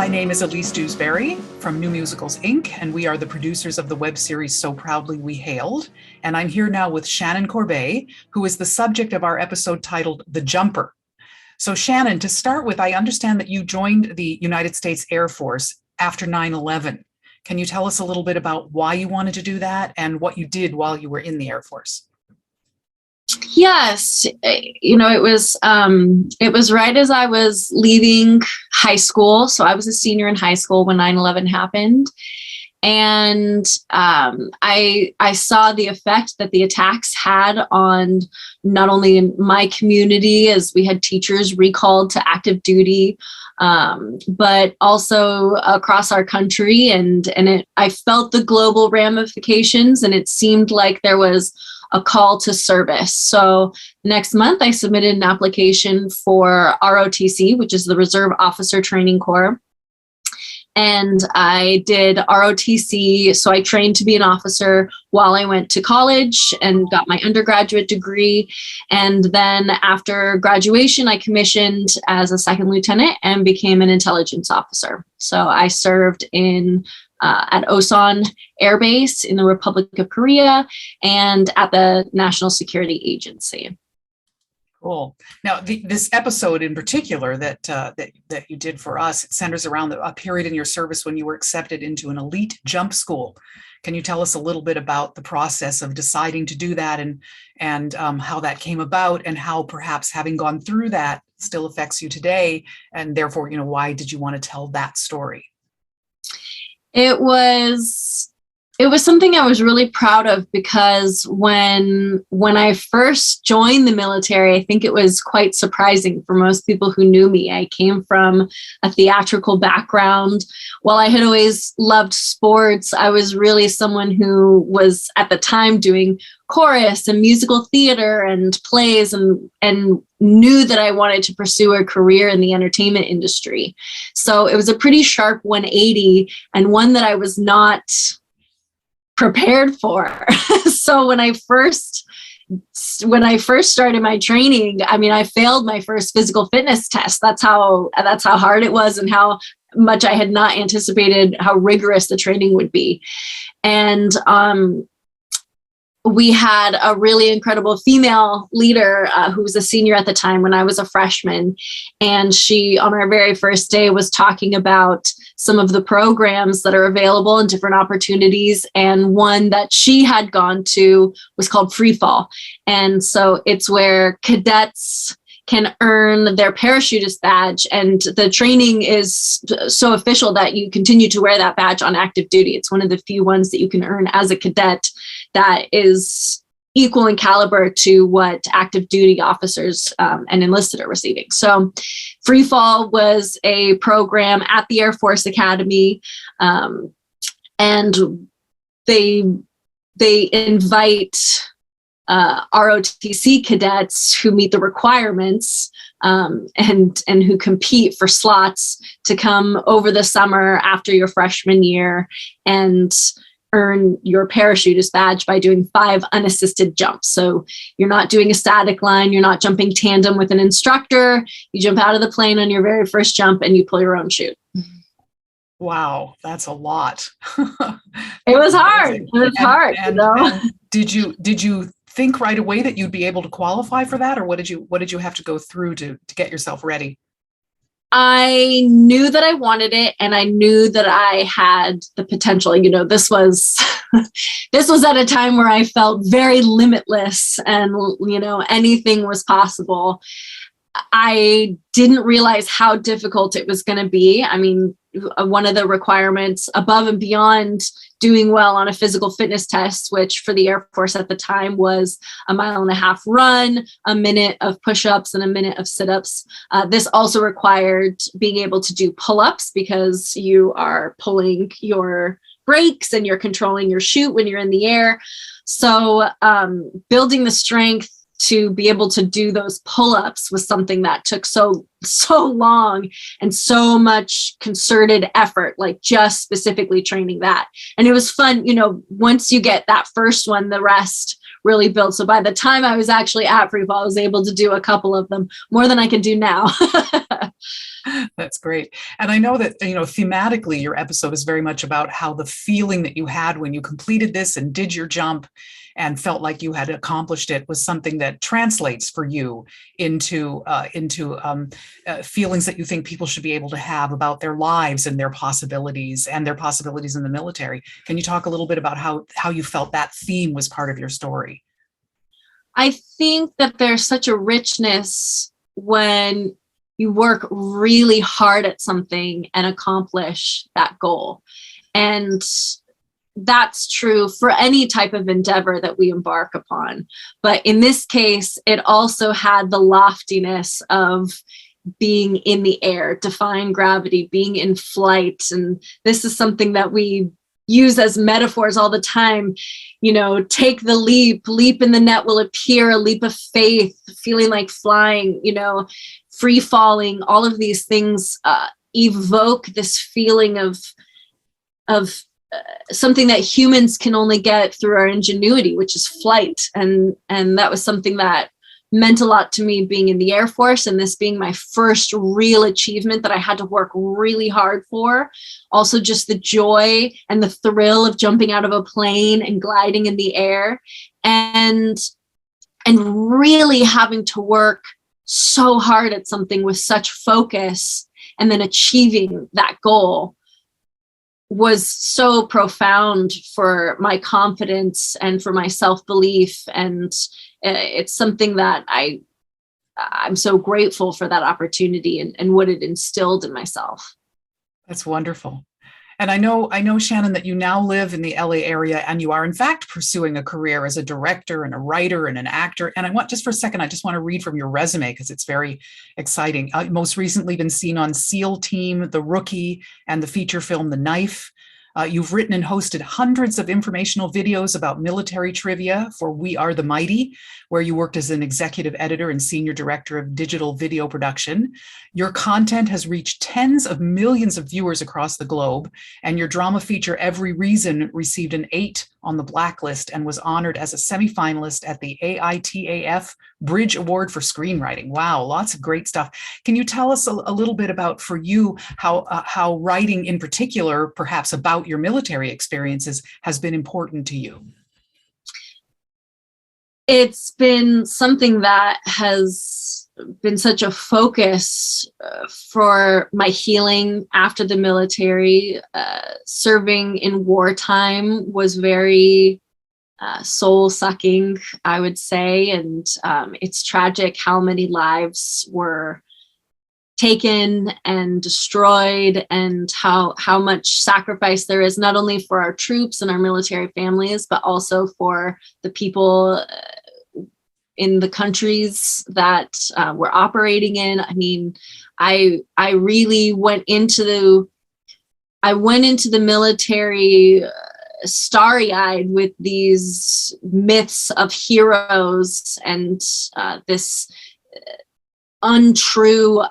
My name is Elise Dewsberry from New Musicals, Inc., and we are the producers of the web series So Proudly We Hailed. And I'm here now with Shannon Corbeil, who is the subject of our episode titled The Jumper. So Shannon, to start with, I understand that you joined the United States Air Force after 9/11. Can you tell us a little bit about why you wanted to do that and what you did while you were in the Air Force? Yes, it was right as I was leaving high school. So I was a senior in high school when 9/11 happened. And I saw the effect that the attacks had on not only in my community, as we had teachers recalled to active duty, but also across our country. I felt the global ramifications, and it seemed like there was a call to service. So next month, I submitted an application for ROTC, which is the Reserve Officer Training Corps. And I did ROTC. So I trained to be an officer while I went to college and got my undergraduate degree. And then after graduation, I commissioned as a second lieutenant and became an intelligence officer. So I served at Osan Air Base in the Republic of Korea and at the National Security Agency. Cool. Now, this episode in particular that you did for us, it centers around a period in your service when you were accepted into an elite jump school. Can you tell us a little bit about the process of deciding to do that and how that came about, and how perhaps having gone through that still affects you today, and therefore, why did you want to tell that story? It was something I was really proud of, because when I first joined the military, I think it was quite surprising for most people who knew me. I came from a theatrical background. While I had always loved sports, I was really someone who was at the time doing chorus and musical theater and plays, and knew that I wanted to pursue a career in the entertainment industry. So it was a pretty sharp 180, and one that I was not prepared for. So when I first started my training, I failed my first physical fitness test. That's how hard it was, and how much I had not anticipated how rigorous the training would be. And we had a really incredible female leader who was a senior at the time when I was a freshman. And she, on our very first day, was talking about some of the programs that are available and different opportunities. And one that she had gone to was called Free Fall. And so it's where cadets can earn their parachutist badge. And the training is so official that you continue to wear that badge on active duty. It's one of the few ones that you can earn as a cadet that is equal in caliber to what active duty officers and enlisted are receiving. So Free Fall was a program at the Air Force Academy, and they invite ROTC cadets who meet the requirements and who compete for slots to come over the summer after your freshman year and earn your parachutist badge by doing 5 unassisted jumps. So you're not doing a static line, you're not jumping tandem with an instructor, you jump out of the plane on your very first jump and you pull your own chute. Wow, that's a lot. It was hard. It was hard. And did you think right away that you'd be able to qualify for that, or what did you have to go through to get yourself ready? I knew that I wanted it, and I knew that I had the potential. This was at a time where I felt very limitless, and anything was possible. I didn't realize how difficult it was going to be. One of the requirements above and beyond doing well on a physical fitness test, which for the Air Force at the time was a 1.5 mile run, a minute of push-ups, and a minute of sit-ups. This also required being able to do pull-ups, because you are pulling your brakes and you're controlling your chute when you're in the air. So building the strength to be able to do those pull-ups was something that took so long and so much concerted effort, like just specifically training that. And it was fun, once you get that first one, the rest really built. So by the time I was actually at Free Fall, I was able to do a couple of them, more than I can do now. That's great. And I know that, thematically, your episode is very much about how the feeling that you had when you completed this and did your jump and felt like you had accomplished it was something that translates for you into feelings that you think people should be able to have about their lives and their possibilities in the military. Can you talk a little bit about how you felt that theme was part of your story? I think that there's such a richness when you work really hard at something and accomplish that goal. And that's true for any type of endeavor that we embark upon. But in this case, it also had the loftiness of being in the air, defying gravity, being in flight. And this is something that we use as metaphors all the time. Take the leap in the net will appear, a leap of faith, feeling like flying, free falling. All of these things evoke this feeling of something that humans can only get through our ingenuity, which is flight. And that was something that meant a lot to me, being in the Air Force, and this being my first real achievement that I had to work really hard for. Also, just the joy and the thrill of jumping out of a plane and gliding in the air, and really having to work so hard at something with such focus, and then achieving that goal was so profound for my confidence and for my self-belief. And it's something that I'm so grateful for, that opportunity and what it instilled in myself. That's wonderful. And I know, Shannon, that you now live in the LA area, and you are in fact pursuing a career as a director and a writer and an actor. And I want to read from your resume because it's very exciting. Most recently been seen on SEAL Team, The Rookie, and the feature film, The Knife. You've written and hosted hundreds of informational videos about military trivia for We Are the Mighty, where you worked as an executive editor and senior director of digital video production. Your content has reached tens of millions of viewers across the globe, and your drama feature, Every Reason, received an 8 on the Blacklist and was honored as a semifinalist at the AITAF Bridge Award for Screenwriting. Wow, lots of great stuff. Can you tell us a little bit about, for you, how writing in particular, perhaps about your military experiences, has been important to you? It's been something that has been such a focus for my healing after the military. Serving in wartime was very soul-sucking, I would say. And it's tragic how many lives were taken and destroyed, and how much sacrifice there is, not only for our troops and our military families, but also for the people in the countries that we're operating in. I mean, I really went into the military starry-eyed with these myths of heroes and this untrue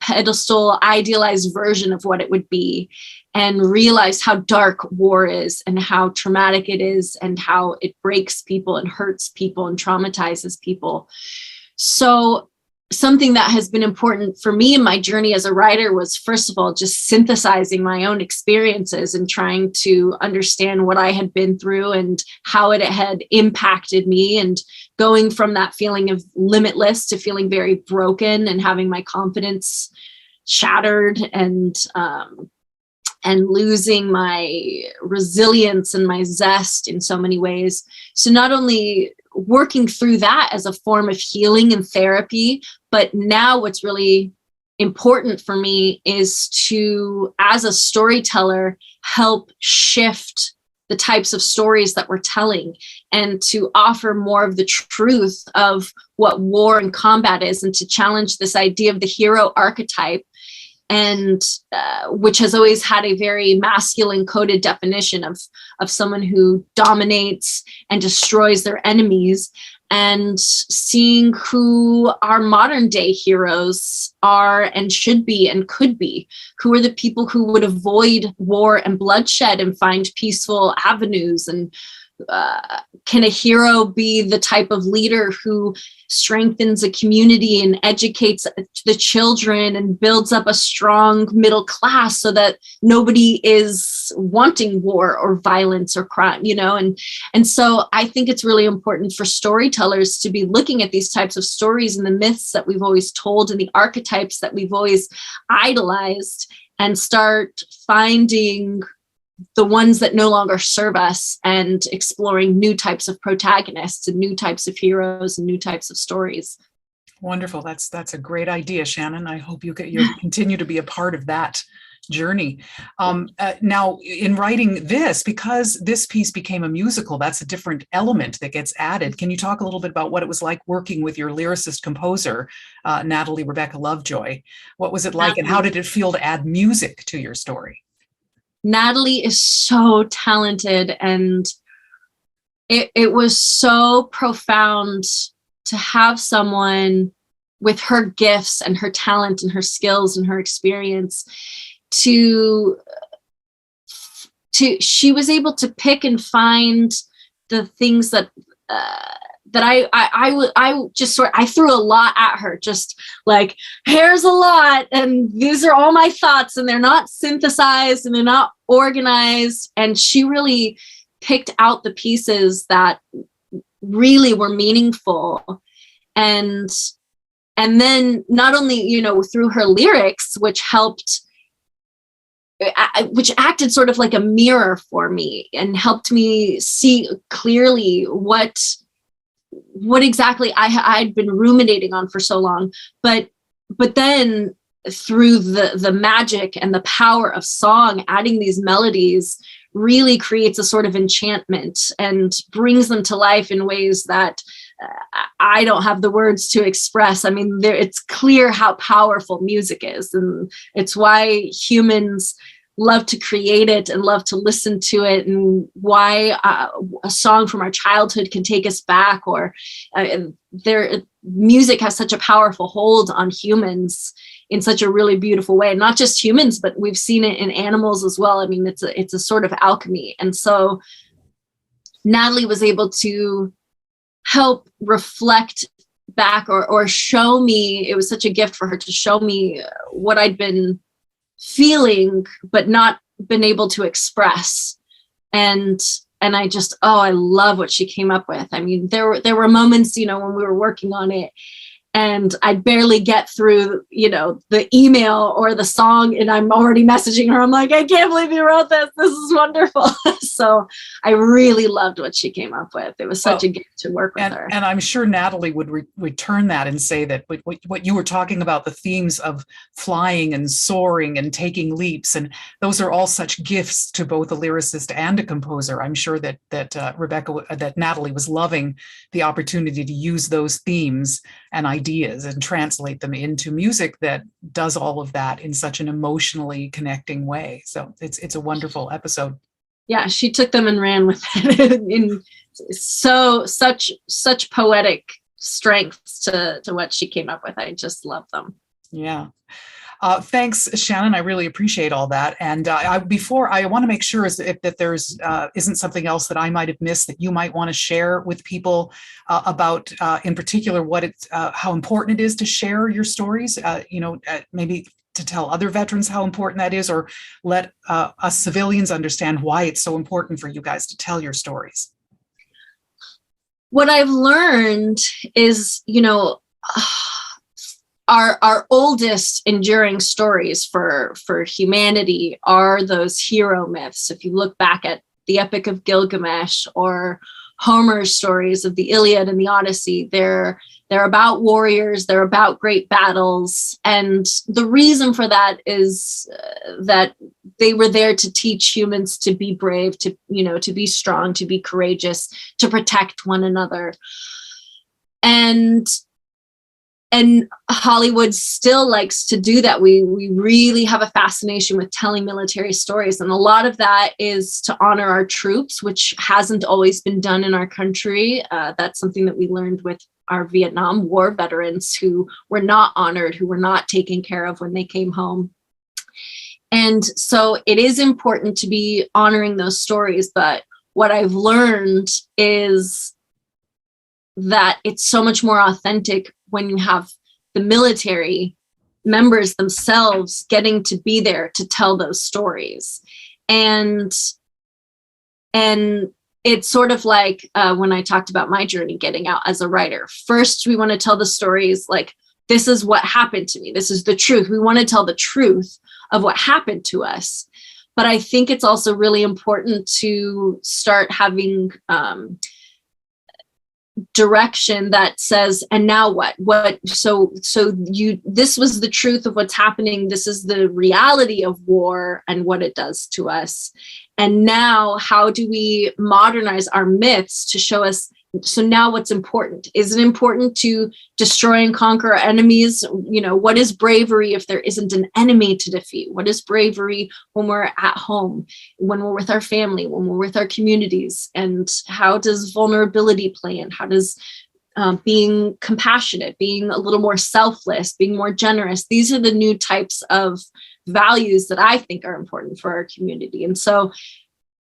pedestal, idealized version of what it would be, and realized how dark war is and how traumatic it is and how it breaks people and hurts people and traumatizes people. So something that has been important for me in my journey as a writer was, first of all, just synthesizing my own experiences and trying to understand what I had been through and how it had impacted me, and going from that feeling of limitless to feeling very broken and having my confidence shattered, and losing my resilience and my zest in so many ways. So not only working through that as a form of healing and therapy, but now what's really important for me is to, as a storyteller, help shift the types of stories that we're telling, and to offer more of the truth of what war and combat is, and to challenge this idea of the hero archetype, and which has always had a very masculine coded definition of someone who dominates and destroys their enemies, and seeing who our modern day heroes are and should be and could be. Who are the people who would avoid war and bloodshed and find peaceful avenues, and can a hero be the type of leader who strengthens a community and educates the children and builds up a strong middle class so that nobody is wanting war or violence or crime, and so I think it's really important for storytellers to be looking at these types of stories and the myths that we've always told and the archetypes that we've always idolized, and start finding the ones that no longer serve us and exploring new types of protagonists and new types of heroes and new types of stories. Wonderful. That's a great idea, Shannon. I hope you continue to be a part of that journey. Now, in writing this, because this piece became a musical, that's a different element that gets added. Can you talk a little bit about what it was like working with your lyricist composer, Natalie Rebecca Lovejoy? What was it like, and how did it feel to add music to your story? Natalie is so talented, and it was so profound to have someone with her gifts and her talent and her skills and her experience she was able to pick and find the things that I threw a lot at her, just like, here's a lot, and these are all my thoughts, and they're not synthesized and they're not organized. And she really picked out the pieces that really were meaningful. And then not only, through her lyrics, which acted sort of like a mirror for me and helped me see clearly what exactly I'd been ruminating on for so long, but then through the magic and the power of song, adding these melodies really creates a sort of enchantment and brings them to life in ways that I don't have the words to express. I mean, it's clear how powerful music is, and it's why humans love to create it and love to listen to it, and why a song from our childhood can take us back, or music has such a powerful hold on humans in such a really beautiful way. And not just humans, but we've seen it in animals as well. I mean, it's a sort of alchemy. And so Natalie was able to help reflect back or show me. It was such a gift for her to show me what I'd been feeling but not been able to express. And I love what she came up with. I mean, there were moments, when we were working on it, and I'd barely get through, the email or the song, and I'm already messaging her. I'm like, I can't believe you wrote this. This is wonderful. So I really loved what she came up with. It was such a gift to work with her. And I'm sure Natalie would return that and say that what you were talking about, the themes of flying and soaring and taking leaps, and those are all such gifts to both a lyricist and a composer. I'm sure that Natalie was loving the opportunity to use those themes and ideas and translate them into music that does all of that in such an emotionally connecting way. So it's a wonderful episode. Yeah, she took them and ran with it in such poetic strengths to what she came up with. I just love them. Yeah. Thanks, Shannon. I really appreciate all that. And I want to make sure that there's isn't something else that I might have missed that you might want to share with people about, in particular, how important it is to share your stories. Maybe to tell other veterans how important that is, or let us civilians understand why it's so important for you guys to tell your stories. What I've learned is, our oldest enduring stories for humanity are those hero myths. If you look back at the Epic of Gilgamesh or Homer's stories of the Iliad and the Odyssey, they're about warriors, they're about great battles. And the reason for that is that they were there to teach humans to be brave, to be strong, to be courageous, to protect one another. And Hollywood still likes to do that. We really have a fascination with telling military stories. And a lot of that is to honor our troops, which hasn't always been done in our country. That's something that we learned with our Vietnam War veterans who were not honored, who were not taken care of when they came home. And so it is important to be honoring those stories. But what I've learned is that it's so much more authentic when you have the military members themselves getting to be there to tell those stories. And it's sort of like when I talked about my journey getting out as a writer. First, we want to tell the stories like, this is what happened to me. This is the truth. We want to tell the truth of what happened to us. But I think it's also really important to start having direction that says, and now what? So this was the truth of what's happening. This is the reality of war and what it does to us. And now how do we modernize our myths to show us, so now what's important? Is it important to destroy and conquer our enemies? You know, what is bravery if there isn't an enemy to defeat? What is bravery when we're at home, when we're with our family, when we're with our communities? And how does vulnerability play in? How does being compassionate, being a little more selfless, being more generous? These are the new types of values that I think are important for our community. And so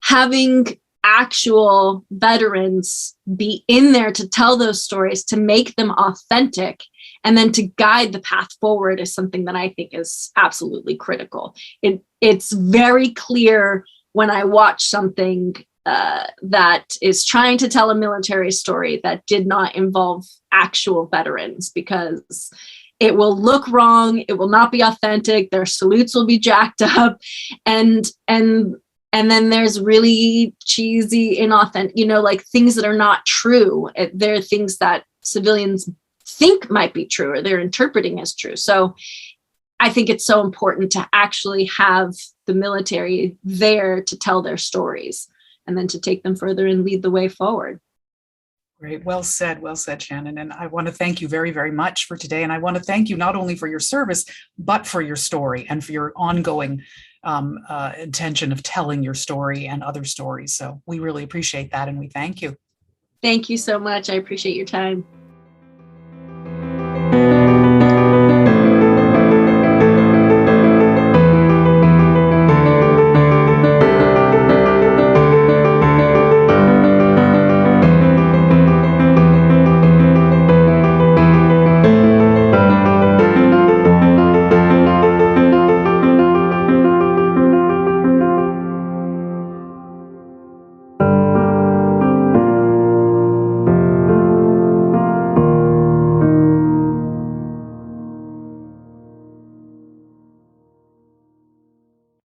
having actual veterans be in there to tell those stories, to make them authentic, and then to guide the path forward is something that I think is absolutely critical. It's very clear when I watch something that is trying to tell a military story that did not involve actual veterans, because it will look wrong, it will not be authentic, their salutes will be jacked up, and then there's really cheesy, inauthentic, you know, like things that are not true. They're things that civilians think might be true or they're interpreting as true. So I think it's so important to actually have the military there to tell their stories and then to take them further and lead the way forward. Great. Well said, Shannon. And I want to thank you very, very much for today. And I want to thank you not only for your service, but for your story and for your ongoing intention of telling your story and other stories. So we really appreciate that. And we thank you. Thank you so much. I appreciate your time.